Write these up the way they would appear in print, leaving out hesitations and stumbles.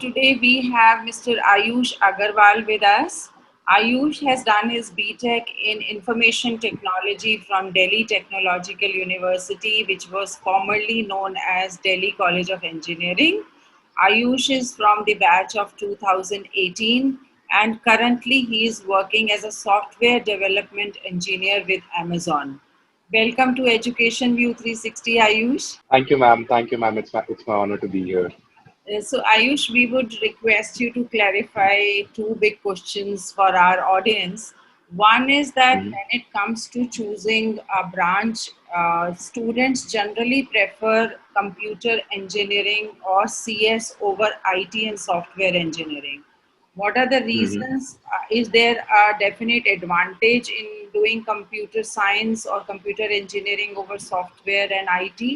today we have Mr. Ayush Agarwal with us. Ayush has done his BTech in Information Technology from Delhi Technological University, which was formerly known as Delhi College of Engineering. Ayush is from the batch of 2018 and currently he is working as a software development engineer with Amazon. Welcome to Education View 360, Ayush. Thank you, ma'am. Thank you, ma'am. It's my honor to be here. So, Ayush, we would request you to clarify two big questions for our audience. One is that Mhm. when it comes to choosing a branch, students generally prefer computer engineering or CS over IT and software engineering. What are the Mhm. reasons? Is there a definite advantage in doing computer science or computer engineering over software and IT?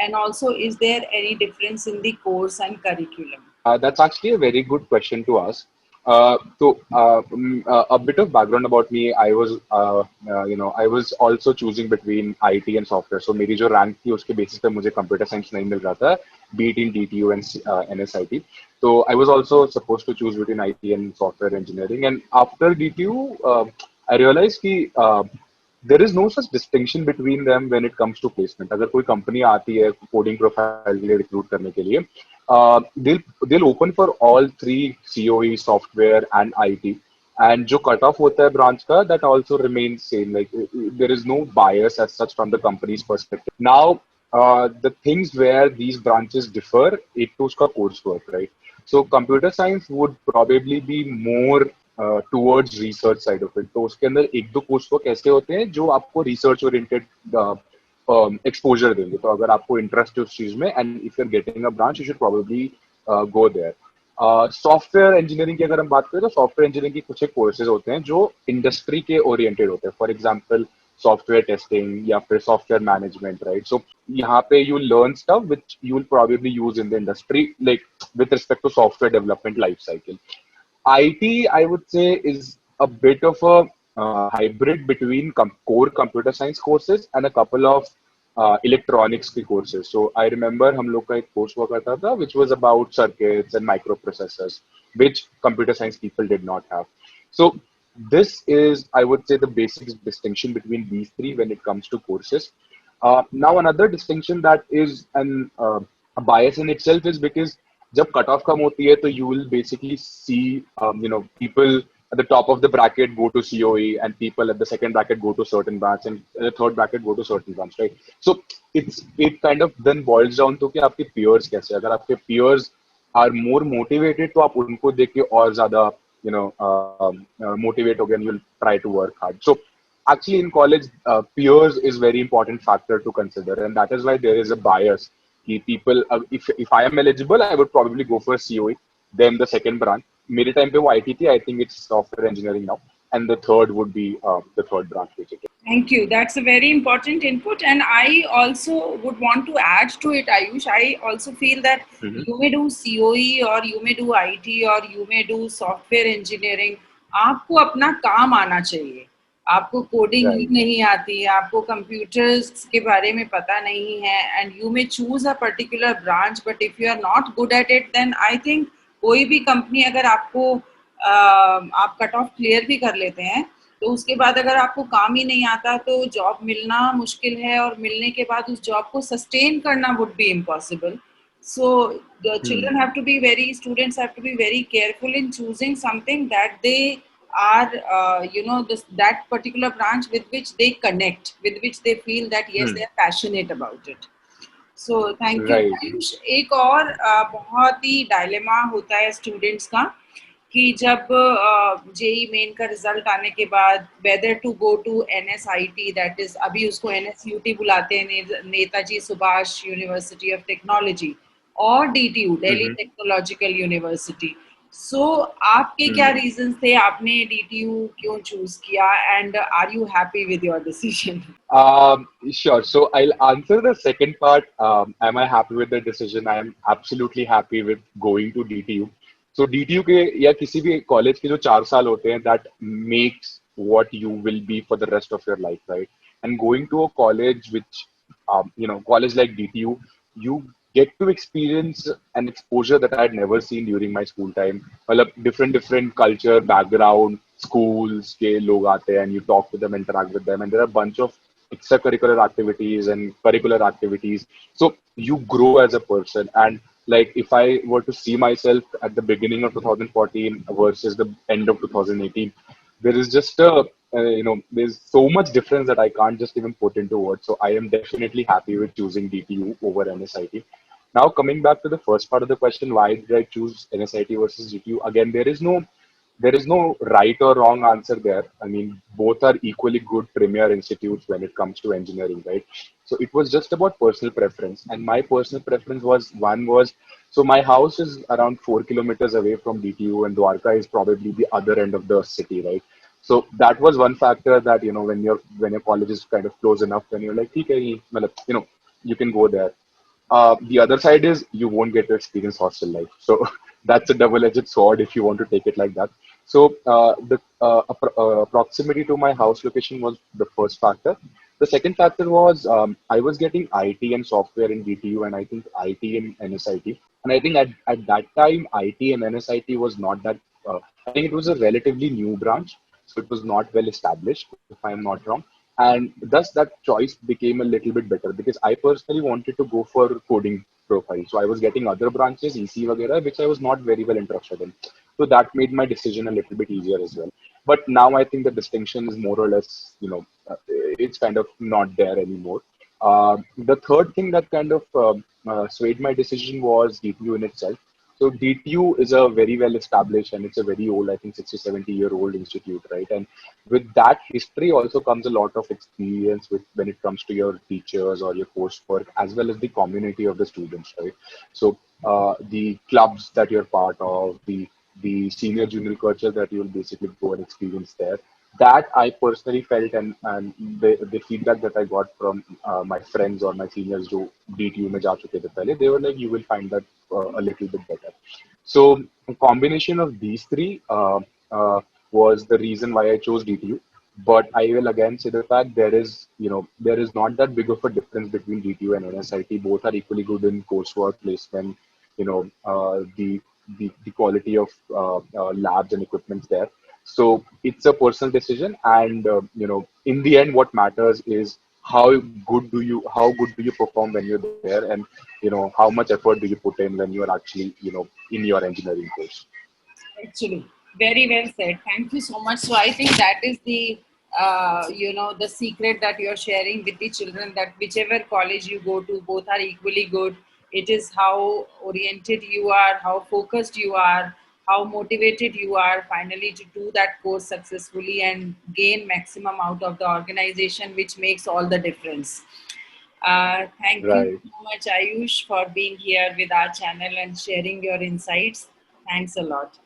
And also, is there any difference in the course and curriculum? That's actually a very good question to ask. A bit of background about me. I was also choosing between IT and software. So मेरी जो rank थी उसके basis पे मुझे computer science नहीं मिल रहा था, be it in DTU and NSIT. So I was also supposed to choose between IT and software engineering. And after DTU, I realized that there is no such distinction between them when it comes to placement. अगर कोई company आती है coding profile के लिए recruit करने के लिए, they'll open for all three COE, software and IT. And जो cut off होता है branch का, that also remains same. Like there is no bias as such from the company's perspective. Now, the things where these branches differ, एक तो उसका coursework, right? So computer science would probably be more towards research side of it. तो उसके अंदर एक दो coursework ऐसे होते हैं जो आपको research oriented एक्सपोजर देंगे. तो अगर आपको इंटरेस्ट है उस चीज में and if you are getting a branch you should probably go there. Software engineering की अगर हम बात करें तो सॉफ्टवेयर इंजीनियरिंग के कुछ एक कोर्सेज होते हैं जो इंडस्ट्री के ओरिएंटेड होते हैं. फॉर एग्जांपल सॉफ्टवेयर टेस्टिंग या फिर सॉफ्टवेयर मैनेजमेंट, राइट? सो यहाँ पे you learn stuff which you will probably use in the industry, like with respect to software development life cycle. IT, I would say, is a bit of a hybrid between core computer science courses and a couple of electronics के courses. So I remember हम लोग का एक course हुआ करता था which was about circuits and microprocessors, which computer science people did not have. So this is, I would say, the basic distinction between these three when it comes to courses. Now another distinction that is a bias in itself is because जब cut off कम होती है तो you will basically see people at the top of the bracket go to COE and people at the second bracket go to certain branch and the third bracket go to certain branch, right? So it kind of then boils down to कि आपके peers कैसे. अगर आपके peers are more motivated तो आप उनको देख के और ज्यादा motivate हो गए and you'll try to work hard. So actually in college, peers is very important factor to consider, and that is why there is a bias. People, if I am eligible, I would probably go for COE, then the second branch. मेरे time पे वो IT थी, I think it's software engineering now, and the third would be the third branch basically. Thank you. That's a very important input. And I also would want to add to it, Ayush. I also feel that Mhm. you may do COE or you may do IT or you may do software engineering. आपको अपना काम आना चाहिए. आपको coding ही Right. नहीं आती, आपको computers के बारे में पता नहीं है, and you may choose a particular branch, but if you are not good at it, then I think कोई भी कंपनी अगर आपको आप कट ऑफ क्लियर भी कर लेते हैं तो उसके बाद अगर आपको काम ही नहीं आता तो जॉब मिलना मुश्किल है, और मिलने के बाद उस जॉब को सस्टेन करना would be impossible. So the Hmm. children have to be very, students have to be very careful in choosing something that they are, that particular branch with which they connect, with which they feel that yes, Hmm. they are passionate about it. So thank you, Right. Ayush. एक और बहुत ही dilemma होता है students का कि जब JEE main का result आने के बाद whether to go to NSIT, that is अभी उसको NSUT बुलाते हैं, Netaji Subhas university of technology, और DTU, Delhi Mhm. Technological university. So आपके क्या Hmm. रीजंस थे, आपने DTU क्यों चूज किया, and are you happy with your decision? Sure. So I'll answer the second part. Am I happy with the decision? I am absolutely happy with going to DTU. So DTU के या किसी भी college के जो 4 साल होते हैं, that makes what you will be for the rest of your life, right? And going to a college which, college like DTU, you get to experience an exposure that I had never seen during my school time. Well, different culture, background, schools के लोग आते हैं and you talk to them, interact with them, and there are a bunch of extracurricular activities and curricular activities. So you grow as a person. And like if I were to see myself at the beginning of 2014 versus the end of 2018, there is just there's so much difference that I can't just even put into words. So I am definitely happy with choosing DTU over NSIT. Now coming back to the first part of the question, why did I choose NSIT versus DTU? Again, there is no right or wrong answer there. I mean, both are equally good premier institutes when it comes to engineering, right? So it was just about personal preference. And my personal preference was so my house is around 4 kilometers away from DTU, and Dwarka is probably the other end of the city, right? So that was one factor that, when your college is kind of close enough, then you're like, okay, you can go there. The other side is you won't get to experience hostel life. So that's a double-edged sword if you want to take it like that. So the proximity to my house location was the first factor. The second factor was I was getting IT and software in DTU, and I think IT in NSIT. And I think at that time, IT and NSIT was not that, I think it was a relatively new branch. So it was not well established, if I'm not wrong. And thus that choice became a little bit better because I personally wanted to go for coding profile. So I was getting other branches, EC vagera, which I was not very well interested in. So that made my decision a little bit easier as well. But now I think the distinction is more or less, it's kind of not there anymore. The third thing that kind of swayed my decision was DTU in itself. So DTU is a very well established and it's a very old, I think 60, 70-year-old institute, right? And with that history also comes a lot of experience with when it comes to your teachers or your coursework, as well as the community of the students, right? So the clubs that you're part of, the senior junior culture that you'll basically go and experience there. That I personally felt, and the feedback that I got from my friends or my seniors who DTU में जा चुके थे पहले, they were like, you will find that a little bit better. So a combination of these three was the reason why I chose DTU. But I will again say the fact there is not that big of a difference between DTU and NSIT. Both are equally good in coursework placement, the quality of labs and equipment there. So it's a personal decision, and in the end, what matters is how good do you perform when you're there, and how much effort do you put in when you're actually in your engineering course. Actually, very well said. Thank you so much. So I think that is the the secret that you're sharing with the children, that whichever college you go to, both are equally good. It is how oriented you are, how focused you are, how motivated you are finally to do that course successfully and gain maximum out of the organization, which makes all the difference. Thank you Right. so much, Ayush, for being here with our channel and sharing your insights. Thanks a lot.